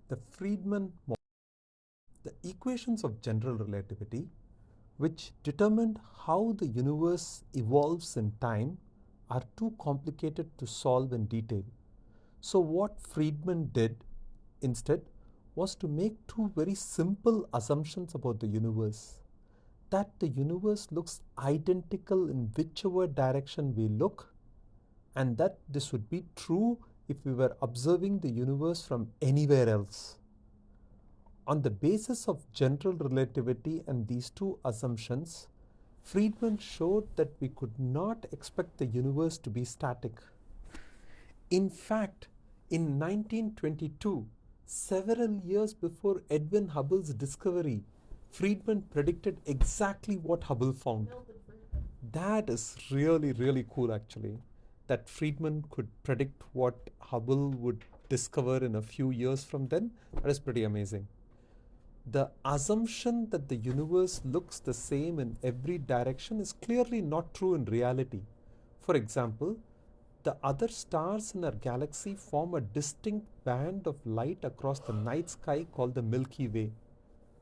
The Friedman model, the equations of general relativity, which determined how the universe evolves in time, are too complicated to solve in detail. So what Friedman did instead was to make two very simple assumptions about the universe. That the universe looks identical in whichever direction we look, and that this would be true if we were observing the universe from anywhere else. On the basis of general relativity and these two assumptions, Friedman showed that we could not expect the universe to be static. In fact, in 1922, several years before Edwin Hubble's discovery, Friedman predicted exactly what Hubble found. That is really, really cool actually. That Friedman could predict what Hubble would discover in a few years from then. That is pretty amazing. The assumption that the universe looks the same in every direction is clearly not true in reality. For example, the other stars in our galaxy form a distinct band of light across the night sky called the Milky Way.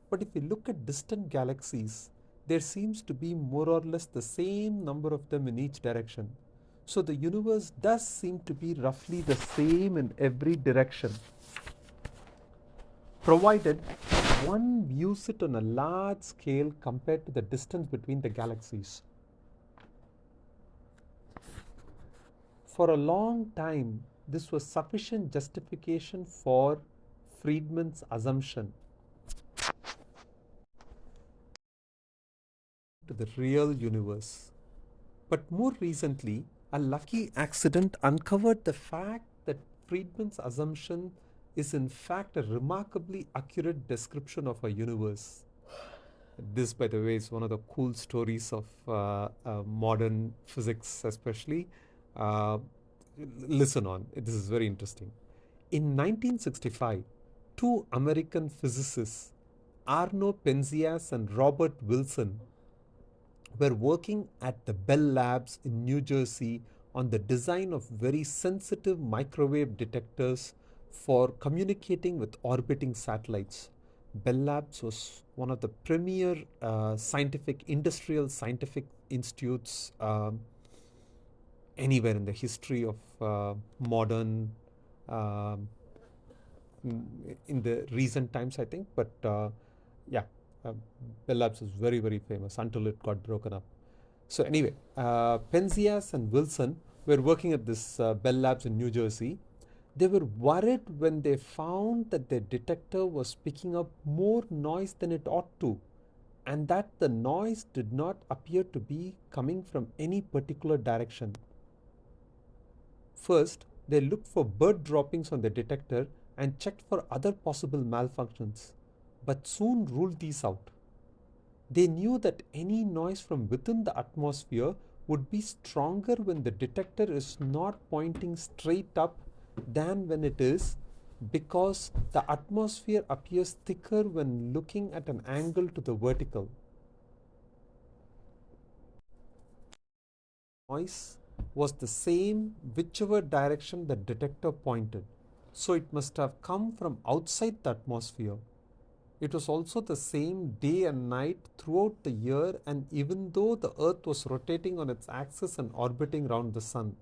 But if we look at distant galaxies, there seems to be more or less the same number of them in each direction. So the universe does seem to be roughly the same in every direction, provided one views it on a large scale compared to the distance between the galaxies. For a long time, this was sufficient justification for Friedman's assumption to the real universe. But more recently, a lucky accident uncovered the fact that Friedman's assumption is in fact a remarkably accurate description of our universe. This, by the way, is one of the cool stories of modern physics, especially. Uh, Listen on, this is very interesting. In 1965, two American physicists, Arno Penzias and Robert Wilson, were working at the Bell Labs in New Jersey on the design of very sensitive microwave detectors for communicating with orbiting satellites. Bell Labs was one of the premier industrial scientific institutes anywhere in the history of modern, um, in the recent times, I think. But yeah, uh, Bell Labs was very, very famous until it got broken up. So anyway, Penzias and Wilson were working at this Bell Labs in New Jersey. They were worried when they found that their detector was picking up more noise than it ought to, and that the noise did not appear to be coming from any particular direction. First, they looked for bird droppings on the detector and checked for other possible malfunctions, but soon ruled these out. They knew that any noise from within the atmosphere would be stronger when the detector is not pointing straight up than when it is, because the atmosphere appears thicker when looking at an angle to the vertical. Noise was the same whichever direction the detector pointed, so it must have come from outside the atmosphere. It was also the same day and night throughout the year, and even though the Earth was rotating on its axis and orbiting around the Sun.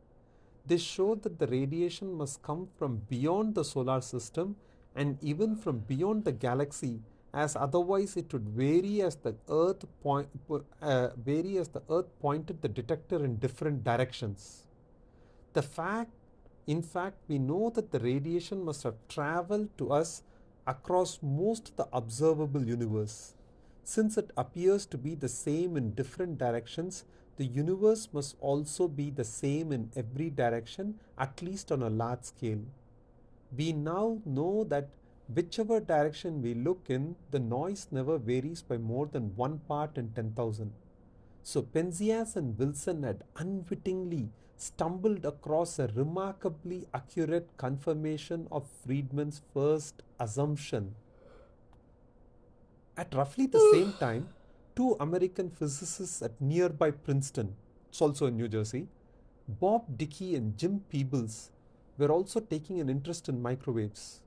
This showed that the radiation must come from beyond the solar system and even from beyond the galaxy, as otherwise it would vary as the Earth pointed the detector in different directions. The fact, in fact, we know that the radiation must have traveled to us across most of the observable universe. Since it appears to be the same in different directions, the universe must also be the same in every direction, at least on a large scale. We now know that whichever direction we look in, the noise never varies by more than 1 part in 10,000. So Penzias and Wilson had unwittingly stumbled across a remarkably accurate confirmation of Friedman's first assumption. At roughly the same time, two American physicists at nearby Princeton, it's also in New Jersey, Bob Dickey and Jim Peebles, were also taking an interest in microwaves.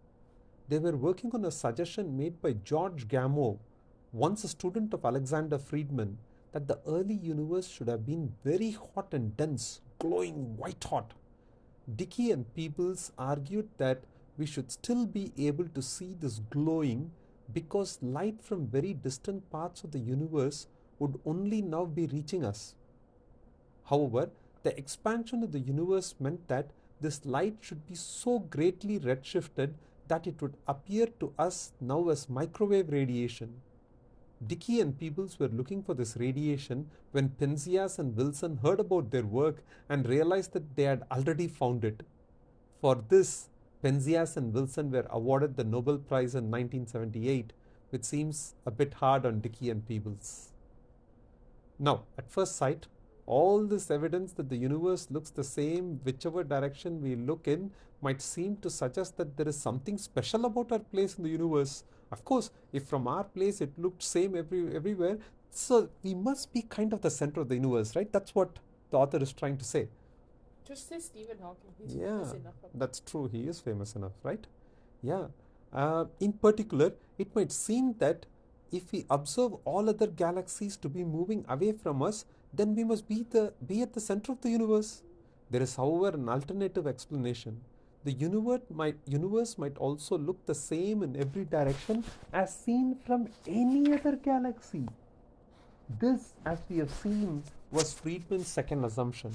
They were working on a suggestion made by George Gamow, once a student of Alexander Friedman, that the early universe should have been very hot and dense, glowing white hot. Dickey and Peebles argued that we should still be able to see this glowing because light from very distant parts of the universe would only now be reaching us. However, the expansion of the universe meant that this light should be so greatly redshifted that it would appear to us now as microwave radiation. Dickey and Peebles were looking for this radiation when Penzias and Wilson heard about their work and realized that they had already found it. For this, Penzias and Wilson were awarded the Nobel Prize in 1978, which seems a bit hard on Dickey and Peebles. Now, at first sight, all this evidence that the universe looks the same whichever direction we look in might seem to suggest that there is something special about our place in the universe. Of course, if from our place it looked same everywhere, so we must be kind of the center of the universe, right? That's what the author is trying to say. Just say Stephen Hawking. He's famous enough. That's true. He is famous enough, right? Yeah. In particular, it might seem that if we observe all other galaxies to be moving away from us, then we must be at the center of the universe. There is, however, an alternative explanation. The universe might also look the same in every direction as seen from any other galaxy. This, as we have seen, was Friedman's second assumption.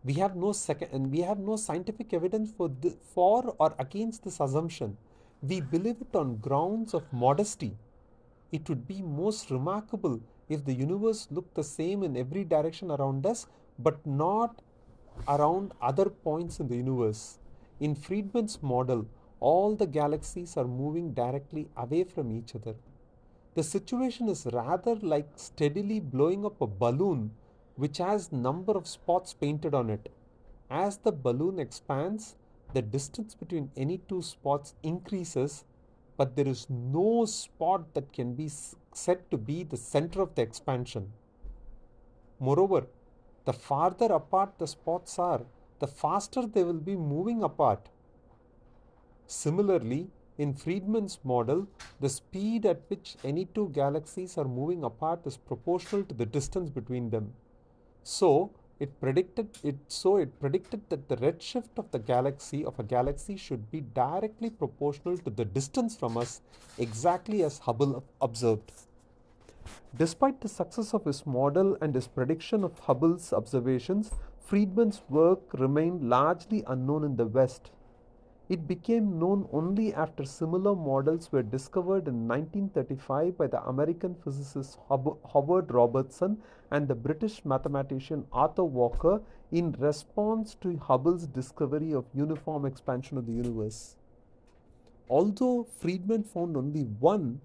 We have no scientific evidence for or against this assumption. We believe it on grounds of modesty. It would be most remarkable if the universe looked the same in every direction around us, but not around other points in the universe. In Friedman's model, all the galaxies are moving directly away from each other. The situation is rather like steadily blowing up a balloon which has number of spots painted on it. As the balloon expands, the distance between any two spots increases, but there is no spot that can be said to be the center of the expansion. Moreover, the farther apart the spots are, the faster they will be moving apart. Similarly, in Friedman's model, the speed at which any two galaxies are moving apart is proportional to the distance between them. So it predicted that the redshift of a galaxy should be directly proportional to the distance from us, exactly as Hubble observed. Despite the success of his model and his prediction of Hubble's observations, Friedman's work remained largely unknown in the West. It became known only after similar models were discovered in 1935 by the American physicist Howard Robertson and the British mathematician Arthur Walker in response to Hubble's discovery of uniform expansion of the universe. Although Friedman found only one,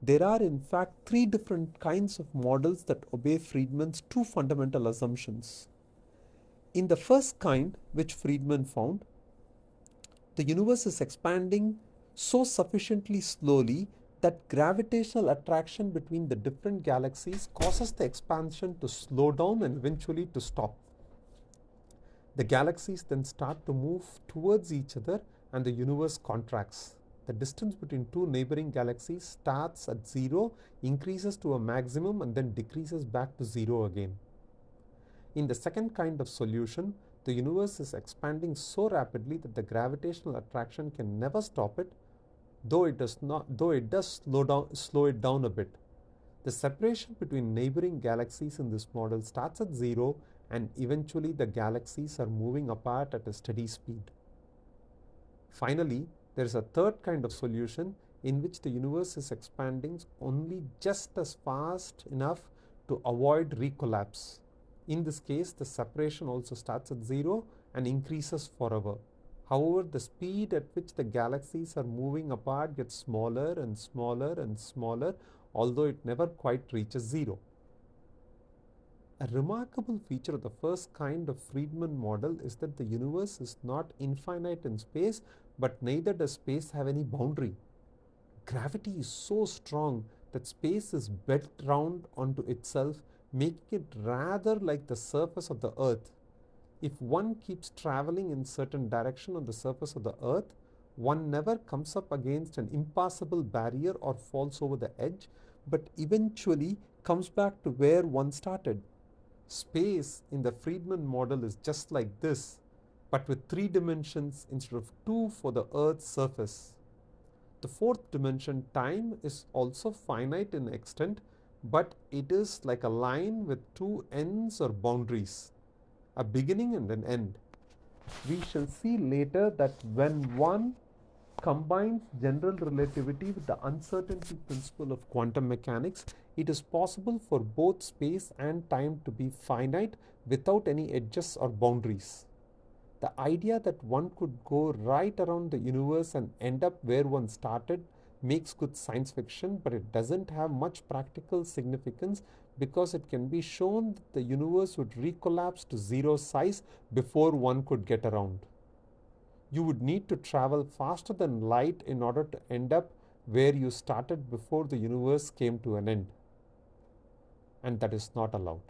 there are in fact three different kinds of models that obey Friedman's two fundamental assumptions. In the first kind, which Friedman found, the universe is expanding so sufficiently slowly that gravitational attraction between the different galaxies causes the expansion to slow down and eventually to stop. The galaxies then start to move towards each other and the universe contracts. The distance between two neighboring galaxies starts at 0, increases to a maximum, and then decreases back to 0 again. In the second kind of solution, the universe is expanding so rapidly that the gravitational attraction can never stop it, though it does slow it down a bit. The separation between neighboring galaxies in this model starts at 0 and eventually the galaxies are moving apart at a steady speed. Finally, there is a third kind of solution in which the universe is expanding only just as fast enough to avoid recollapse. In this case, the separation also starts at 0 and increases forever. However, the speed at which the galaxies are moving apart gets smaller and smaller and smaller, although it never quite reaches 0. A remarkable feature of the first kind of Friedman model is that the universe is not infinite in space, but neither does space have any boundary. Gravity is so strong that space is bent round onto itself, making it rather like the surface of the earth. If one keeps traveling in certain direction on the surface of the earth, One never comes up against an impassable barrier or falls over the edge, but eventually comes back to where one started. Space in the Friedman model is just like this, but with 3 dimensions instead of 2 for the Earth's surface. The fourth dimension, time, is also finite in extent, but it is like a line with 2 ends or boundaries, a beginning and an end. We shall see later that when one combines general relativity with the uncertainty principle of quantum mechanics, it is possible for both space and time to be finite without any edges or boundaries. The idea that one could go right around the universe and end up where one started makes good science fiction, but it doesn't have much practical significance because it can be shown that the universe would recollapse to zero size before one could get around. You would need to travel faster than light in order to end up where you started before the universe came to an end. And that is not allowed.